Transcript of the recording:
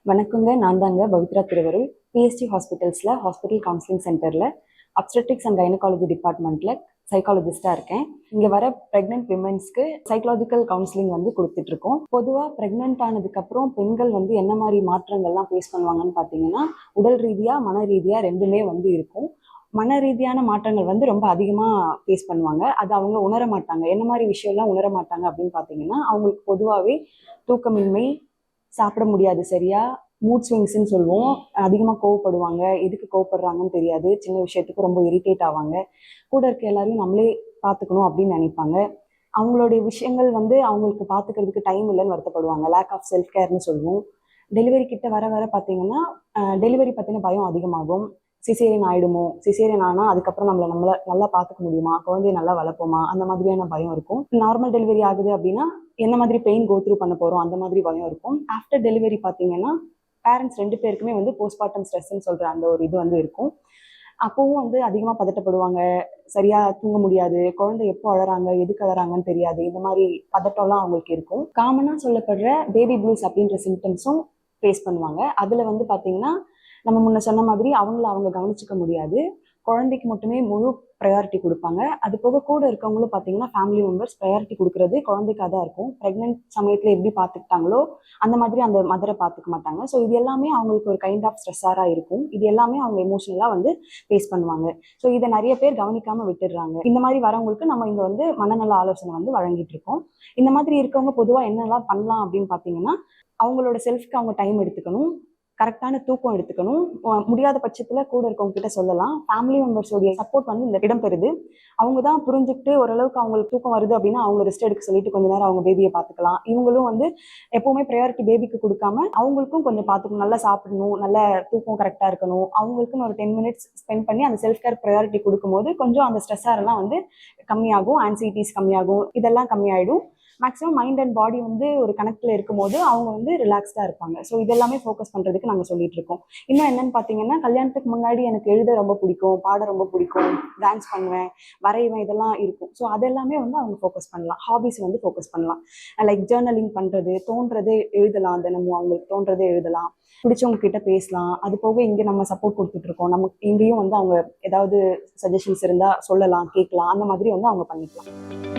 வணக்கங்க. நான் தாங்க பவித்ரா திருவருள். பிஎஸ்டி ஹாஸ்பிட்டல்ஸில் ஹாஸ்பிட்டல் கவுன்சிலிங் சென்டரில் அப்ஸ்டெட்டிக்ஸ் அண்ட் கைனகாலஜி டிபார்ட்மெண்ட்டில் சைக்காலஜிஸ்டாக இருக்கேன். இங்கே வர ப்ரெக்னென்ட் விமென்ஸ்க்கு சைக்காலஜிக்கல் கவுன்சிலிங் வந்து கொடுத்துட்ருக்கோம். பொதுவாக ப்ரெக்னென்ட் ஆனதுக்கப்புறம் பெண்கள் வந்து என்ன மாதிரி மாற்றங்கள்லாம் ஃபேஸ் பண்ணுவாங்கன்னு பார்த்தீங்கன்னா, உடல் ரீதியாக மன ரீதியாக ரெண்டுமே வந்து இருக்கும். மன ரீதியான மாற்றங்கள் வந்து ரொம்ப அதிகமாக ஃபேஸ் பண்ணுவாங்க. அது அவங்க உணர மாட்டாங்க. என்ன மாதிரி விஷயம்லாம் உணர மாட்டாங்க அப்படின்னு பார்த்தீங்கன்னா, அவங்களுக்கு பொதுவாகவே தூக்கமின்மை, சாப்பிட முடியாது சரியா, மூட் ஸ்விங்ஸ்ன்னு சொல்லுவோம். அதிகமாக கோவப்படுவாங்க. எதுக்கு கோவப்படுறாங்கன்னு தெரியாது. சின்ன விஷயத்துக்கு ரொம்ப இரிட்டேட் ஆவாங்க. கூட இருக்க எல்லாரையும் நம்மளே பார்த்துக்கணும் அப்படின்னு நினைப்பாங்க. அவங்களுடைய விஷயங்கள் வந்து அவங்களுக்கு பார்த்துக்கிறதுக்கு டைம் இல்லைன்னு வருத்தப்படுவாங்க. லேக் ஆஃப் செல்ஃப் கேர்னு சொல்லுவோம். டெலிவரி கிட்ட வர வர பார்த்தீங்கன்னா, டெலிவரி பற்றின பயம் அதிகமாகும். சிசேரியன் ஆயிடுமோ, சிசேரியன் ஆனால் அதுக்கப்புறம் நம்மளை நல்லா பார்த்துக்க முடியுமா, குழந்தைய நல்லா வளர்ப்போமா, அந்த மாதிரியான பயம் இருக்கும். நார்மல் டெலிவரி ஆகுது அப்படின்னா என்ன மாதிரி பெயின் கோ த்ரூ பண்ண போகிறோம், அந்த மாதிரி பயம் இருக்கும். ஆஃப்டர் டெலிவரி பார்த்தீங்கன்னா பேரண்ட்ஸ் 2 பேருக்குமே வந்து போஸ்ட்மார்ட்டம் ஸ்ட்ரெஸ்ன்னு சொல்கிற அந்த ஒரு இது வந்து இருக்கும். அப்போவும் வந்து அதிகமாக பதட்டப்படுவாங்க. சரியாக தூங்க முடியாது. குழந்தை எப்போ அழறாங்க, எதுக்கு அழறாங்கன்னு தெரியாது. இந்த மாதிரி பதட்டம்லாம் அவங்களுக்கு இருக்கும். காமனாக சொல்லப்படுற பேபி ப்ளூஸ் அப்படின்ற சிம்டம்ஸும் ஃபேஸ் பண்ணுவாங்க. அதில் வந்து பார்த்தீங்கன்னா, நம்ம முன்ன சொன்ன மாதிரி அவங்க கவனிச்சிக்க முடியாது. குழந்தைக்கு மட்டுமே முழு ப்ரையாரிட்டி கொடுப்பாங்க. அது போக கூட இருக்கவங்களும் பார்த்தீங்கன்னா, ஃபேமிலி மெம்பர்ஸ் ப்ரையாரிட்டி கொடுக்குறது குழந்தைக்காக தான் இருக்கும். ப்ரெக்னென்ட் சமயத்தில் எப்படி பார்த்துக்கிட்டாங்களோ அந்த மாதிரி அந்த மதரை பார்த்துக்க மாட்டாங்க. ஸோ இது எல்லாமே அவங்களுக்கு ஒரு கைண்ட் ஆஃப் ஸ்ட்ரெஸ்ஸாராக இருக்கும். இது எல்லாமே அவங்க எமோஷனலாக வந்து ஃபேஸ் பண்ணுவாங்க. ஸோ இதை நிறைய பேர் கவனிக்காமல் விட்டுடுறாங்க. இந்த மாதிரி வரவங்களுக்கு நம்ம இங்கே வந்து மனநல ஆலோசனை வந்து வழங்கிட்டு இருக்கோம். இந்த மாதிரி இருக்கவங்க பொதுவாக என்னெல்லாம் பண்ணலாம் அப்படின்னு பார்த்தீங்கன்னா, அவங்களோட செல்ஃப்க்கு அவங்க டைம் எடுத்துக்கணும். கரெக்டான தூக்கம் எடுத்துக்கணும். முடியாத பட்சத்தில் கூட இருக்கவங்க கிட்ட சொல்லலாம். ஃபேமிலி மெம்பர்ஸோடைய சப்போர்ட் வந்து இந்த இடம் பெறுது. அவங்க தான் புரிஞ்சுக்கிட்டு ஓரளவுக்கு அவங்களுக்கு தூக்கம் வருது அப்படின்னா அவங்க ரெஸ்ட் எடுக்க சொல்லிட்டு கொஞ்ச நேரம் அவங்க பேபியை பார்த்துக்கலாம். இவங்களும் வந்து எப்பவுமே ப்ரையாரிட்டி பேபிக்கு கொடுக்காம அவங்களுக்கும் கொஞ்சம் பார்த்துக்கணும். நல்லா சாப்பிடணும், நல்ல தூக்கம் கரெக்டாக இருக்கணும். அவங்களுக்குன்னு ஒரு 10 மினிட்ஸ் ஸ்பெண்ட் பண்ணி அந்த செல்ஃப் கேர் ப்ரையாரிட்டி கொடுக்கும்போது கொஞ்சம் அந்த ஸ்ட்ரெஸ்ஸாரெல்லாம் வந்து கம்மியாகும். ஆன்சைட்டிஸ் கம்மியாகும். இதெல்லாம் கம்மியாயிடும். மேக்ஸிமம் மைண்ட் அண்ட் பாடி வந்து ஒரு கனெக்டில் இருக்கும்போது அவங்க வந்து ரிலாக்ஸ்டாக இருப்பாங்க. ஸோ இதெல்லாமே ஃபோக்கஸ் பண்ணுறதுக்கு நாங்கள் சொல்லிட்டு இருக்கோம். இன்னும் என்னன்னு பார்த்தீங்கன்னா, கல்யாணத்துக்கு முன்னாடி எனக்கு எழுத ரொம்ப பிடிக்கும், பாட ரொம்ப பிடிக்கும், டான்ஸ் பண்ணுவேன், வரைவேன், இதெல்லாம் இருக்கும். ஸோ அதெல்லாமே வந்து அவங்க ஃபோக்கஸ் பண்ணலாம். ஹாபிஸ் வந்து ஃபோக்கஸ் பண்ணலாம். லைக் ஜேர்னலிங் பண்ணுறது, தோன்றதே எழுதலாம். தினமும் அவங்களுக்கு தோன்றதே எழுதலாம். பிடிச்சவங்க கிட்ட பேசலாம். அது போக இங்கே நம்ம சப்போர்ட் கொடுத்துட்டு இருக்கோம். நமக்கு இங்கேயும் வந்து அவங்க ஏதாவது சஜஷன்ஸ் இருந்தால் சொல்லலாம், கேட்கலாம். அந்த மாதிரி வந்து அவங்க பண்ணிக்கலாம்.